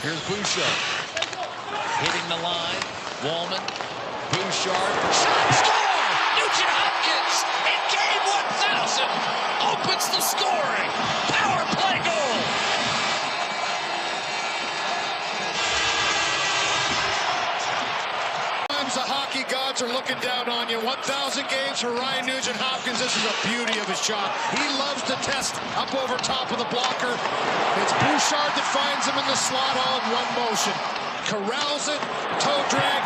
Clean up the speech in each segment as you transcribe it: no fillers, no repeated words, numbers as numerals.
Here's Bouchard. Hitting the line. Wallman. Bouchard. Shot, score! Nugent Hopkins in game 1000 opens the scoring. Power play goal. The hockey gods are looking down on you. 1,000 games for Ryan Nugent Hopkins. This is a beauty of his shot. He loves to test up over top of the blocker. It's Bouchard that finds him in the slot all in one motion. Corrals it, toe drag,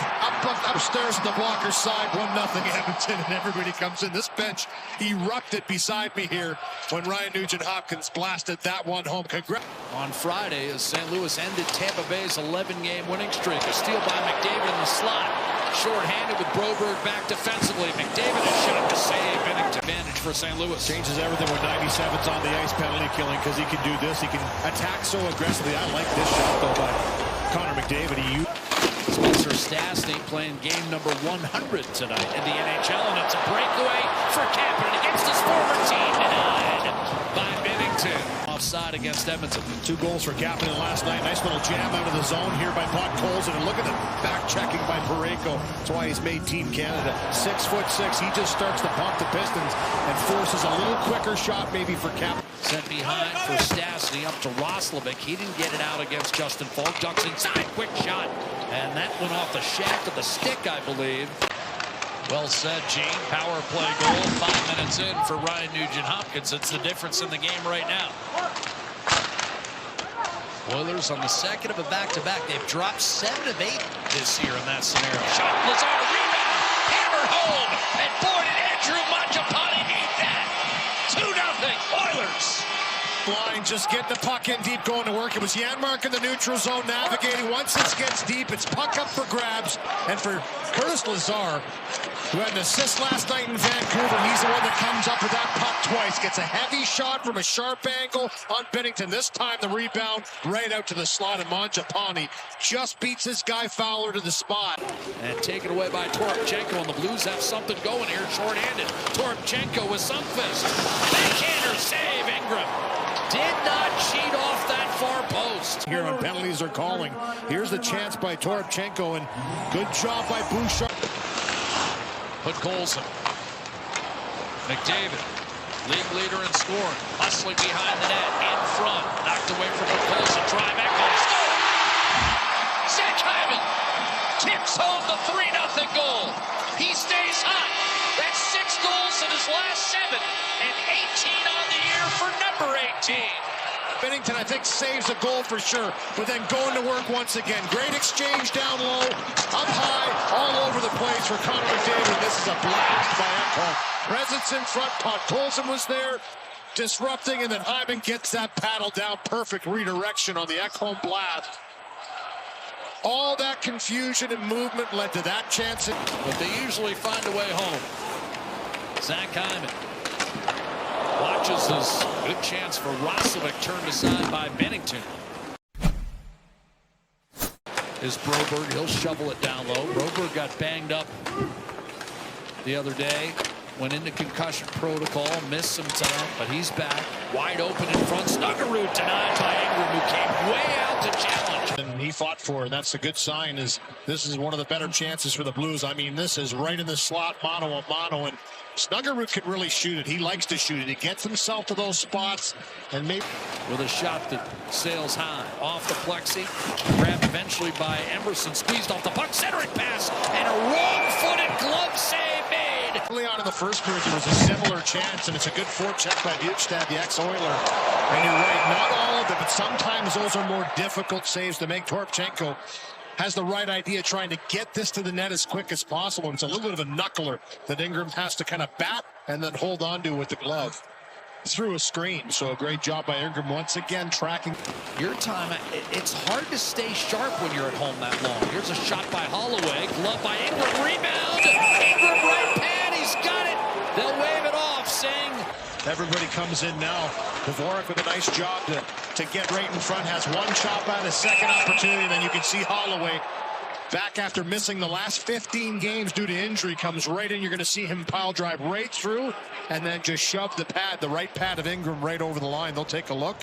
upstairs to the blocker's side, 1-0 Edmonton, and everybody comes in. This bench erupted beside me here when Ryan Nugent Hopkins blasted that one home. Congrats. On Friday, as St. Louis ended Tampa Bay's 11-game winning streak, a steal by McDavid in the slot. Short-handed with Broberg back defensively. McDavid has shot to save. Advantage for St. Louis. Changes everything when 97's on the ice, penalty killing, because he can do this. He can attack so aggressively. I like this shot, though, by Connor McDavid. Spencer Stastny playing game number 100 tonight in the NHL, and it's a breakaway for Kapanen against his former team. Denied by Binnington. Offside against Edmonton. 2 goals for Kapanen last night. Nice little jam out of the zone here by Podkolzin. And look at the back checking by Parayko. That's why he's made Team Canada. 6'6". He just starts to pump the Pistons and forces a little quicker shot maybe for Kapanen. Sent behind for Stastny up to Roslovic. He didn't get it out against Justin Falk. Ducks inside, quick shot. And that went off the shaft of the stick, I believe. Well said, Gene. Power play goal, 5 minutes in for Ryan Nugent Hopkins. It's the difference in the game right now. Oilers on the second of a back-to-back. They've dropped 7 of 8 this year in that scenario. Shot, Lazar, rebound, hammered home, and boy, did Andrew Mangiapane need that. 2-0 Oilers. Line just getting the puck in deep, going to work. It was Janmark in the neutral zone navigating. Once it gets deep, it's puck up for grabs. And for Curtis Lazar, who had an assist last night in Vancouver, he's the one that comes up with that puck twice. Gets a heavy shot from a sharp angle on Binnington. This time the rebound right out to the slot, and Mangiapane just beats this guy Fowler to the spot. And taken away by Toropchenko, and the Blues have something going here, short-handed. Toropchenko with Sundqvist. Backhander save, Ingram. Did not cheat off that far post. Here on penalties are calling. Here's the chance by Toropchenko, and good job by Bouchard. Podkolzin. McDavid, league leader in scoring, hustling behind the net, in front, knocked away from Podkolzin, drive back home, score! Zach tips home the 3-0 goal. He stays hot. That's 6 goals in his last 7, and 18 on the year for number 18. Binnington, I think, saves a goal for sure, but then going to work once again. Great exchange down low, up high, all over the place for Connor McDavid. This is a blast by Ekholm. Presence in front, Podkolzin was there, disrupting, and then Hyman gets that paddle down. Perfect redirection on the Ekholm blast. All that confusion and movement led to that chance. But they usually find a way home. Zach Hyman watches this good chance for Roslovic, turned aside by Binnington. Is Broberg, he'll shovel it down low. Broberg got banged up the other day, went into concussion protocol, missed some time, but he's back. Wide open in front, Snuggerud denied by Ingram, who came way out to challenge. And he fought for, and that's a good sign, is this is one of the better chances for the Blues. I mean, this is right in the slot, mano a mano, and Snuggerud can really shoot it. He likes to shoot it. He gets himself to those spots, and maybe with a shot that sails high off the plexi, grabbed eventually by Emerson, squeezed off the puck, centering pass, and a wrong-footed glove save made. Early on in the first period, there was a similar chance, and it's a good forecheck by Bjugstad, the ex-Oiler. And you're right, not all of them, but sometimes those are more difficult saves to make. Toropchenko has the right idea, trying to get this to the net as quick as possible. And it's a little bit of a knuckler that Ingram has to kind of bat and then hold on to with the glove through a screen. So a great job by Ingram once again tracking. Your time, it's hard to stay sharp when you're at home that long. Here's a shot by Holloway, glove by Ingram, rebound. Ingram right pad, he's got it. They'll wave it off, saying everybody comes in now. Dvorak with a nice job to get right in front, has one chop out, a second opportunity, and then you can see Holloway back after missing the last 15 games due to injury, comes right in. You're going to see him pile drive right through and then just shove the right pad of Ingram right over the line. They'll take a look.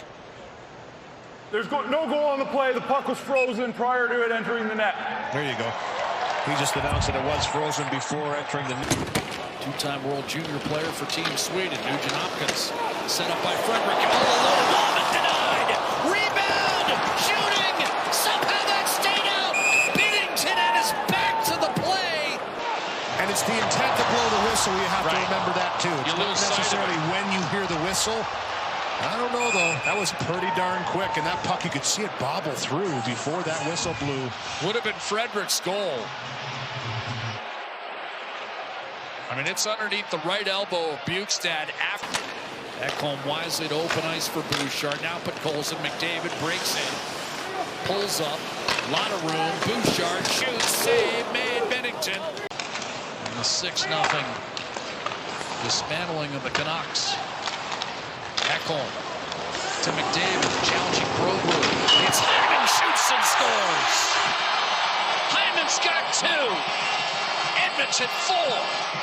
There's no goal on the play. The puck was frozen prior to it entering the net. There you go. He just announced that it was frozen before entering the net. Two-time World Junior player for Team Sweden, Nugent Hopkins. Set up by Frederick. All alone, Bowman denied. Rebound, shooting. Somehow that stayed out. Binnington and his back to the play. And it's the intent to blow the whistle. You have to remember that too. It's not necessarily when you hear the whistle. I don't know, though. That was pretty darn quick, and that puck, you could see it bobble through before that whistle blew. Would have been Frederick's goal. I mean, it's underneath the right elbow of Bukestad. After Ekholm wisely to open ice for Bouchard. Now Podkolzin. McDavid breaks in. Pulls up. A lot of room. Bouchard shoots. Save made. Binnington. And the 6-0 dismantling of the Canucks. Ekholm to McDavid, challenging Broberg. It's Hyman, shoots and scores. Hyman's got 2. Edmonton 4.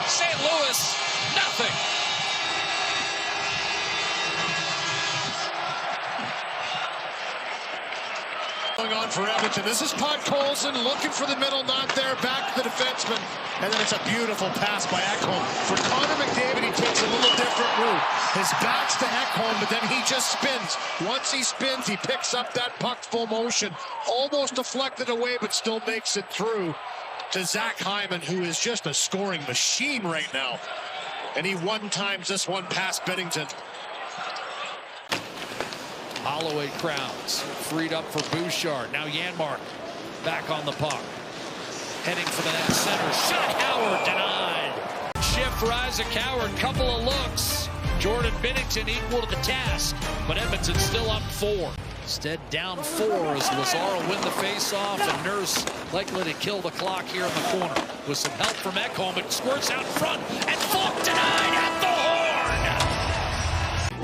St. Louis nothing. Going on for Edmonton. This is Podkolzin looking for the middle, not there. Back to the defenseman. And then it's a beautiful pass by Ekholm. For Connor McDavid, he takes a little different route. His back's to Ekholm, but then he just spins. Once he spins, he picks up that puck full motion. Almost deflected away, but still makes it through to Zach Hyman, who is just a scoring machine right now. And he one-times this one past Binnington. Holloway crowds, freed up for Bouchard. Now Janmark back on the puck. Heading for the net center. Shot, Howard denied. Shift for Isaac Howard, couple of looks. Jordan Binnington equal to the task, but Edmonton still up 4. Instead down 4 as Lazar will win the face-off, and Nurse likely to kill the clock here in the corner. With some help from Ekholm, it squirts out front, and Falk denied at the horn!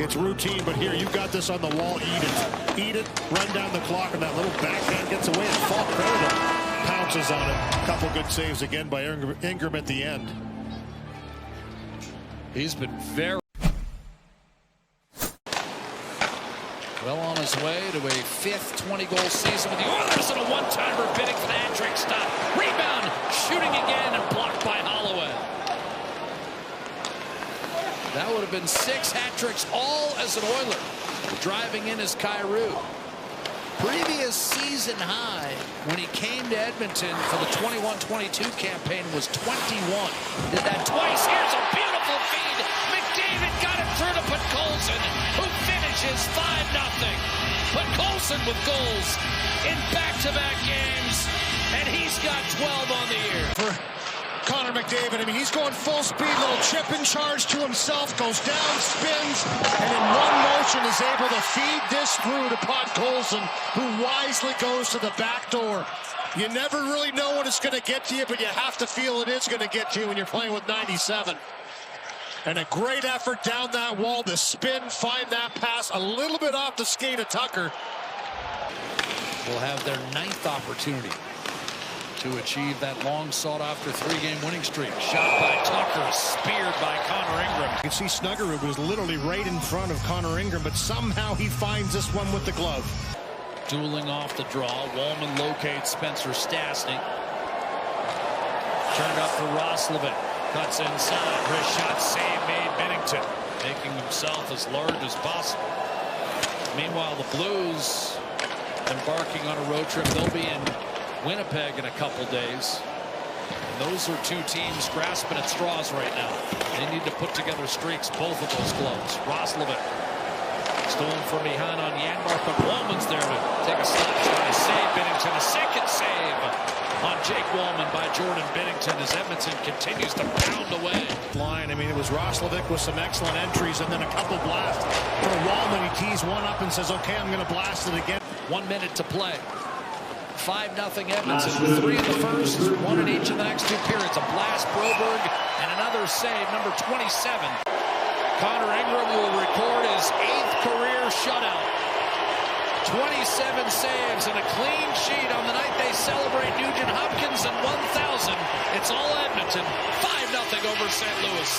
It's routine, but here, you've got this on the wall. Eat it. Eat it, run down the clock, and that little backhand gets away, and Falk pounces on it. A couple good saves again by Ingram at the end. He's been very well on his way to a 5th 20-goal season with the Oilers, and a one-timer bidding for the hat-trick stop. Rebound, shooting again, and blocked by Holloway. That would have been 6 hat-tricks, all as an Oiler. Driving in as Kyrou. Previous season high when he came to Edmonton for the 21-22 campaign was 21. Did that twice. Here's a beautiful feed. McDavid got it through to Podkolzin, who finishes 5-0. Podkolzin with goals in back-to-back games, and he's got 12 on the year. For Connor McDavid, I mean, he's going full speed, little chip in charge to himself, goes down, spins, and in one motion is able to feed this through to Podkolzin, who wisely goes to the back door. You never really know when it's going to get to you, but you have to feel it is going to get to you when you're playing with 97. And a great effort down that wall to spin, find that pass, a little bit off the skate of Tucker. Will have their 9th opportunity to achieve that long sought-after 3-game winning streak. Shot by Tucker, speared by Connor Ingram. You can see Snuggerud was literally right in front of Connor Ingram, but somehow he finds this one with the glove. Dueling off the draw, Wallman locates Spencer Stastny. Turned up for Roslovic. Cuts inside. Wrist shot, save made. Binnington making himself as large as possible. Meanwhile, the Blues embarking on a road trip. They'll be in Winnipeg in a couple days. And those are 2 teams grasping at straws right now. They need to put together streaks, both of those clubs. Roslovic stolen from behind on Janmark, but Wallman's there to take a slap shot. A save, Binnington. A second save on Jake Wallman by Jordan Binnington as Edmonton continues to pound away. Line, I mean, it was Roslovic with some excellent entries and then a couple blasts. For Wallman, he tees one up and says, okay, I'm going to blast it again. 1 minute to play. 5-0 Edmonton with 3 in the first, 1 in each of the next 2 periods. A blast, Broberg, and another save, number 27. Connor Ingram will record his 8th career shutout. 27 saves and a clean sheet on the night they celebrate Nugent Hopkins and 1,000. It's all Edmonton, 5-0 over St. Louis.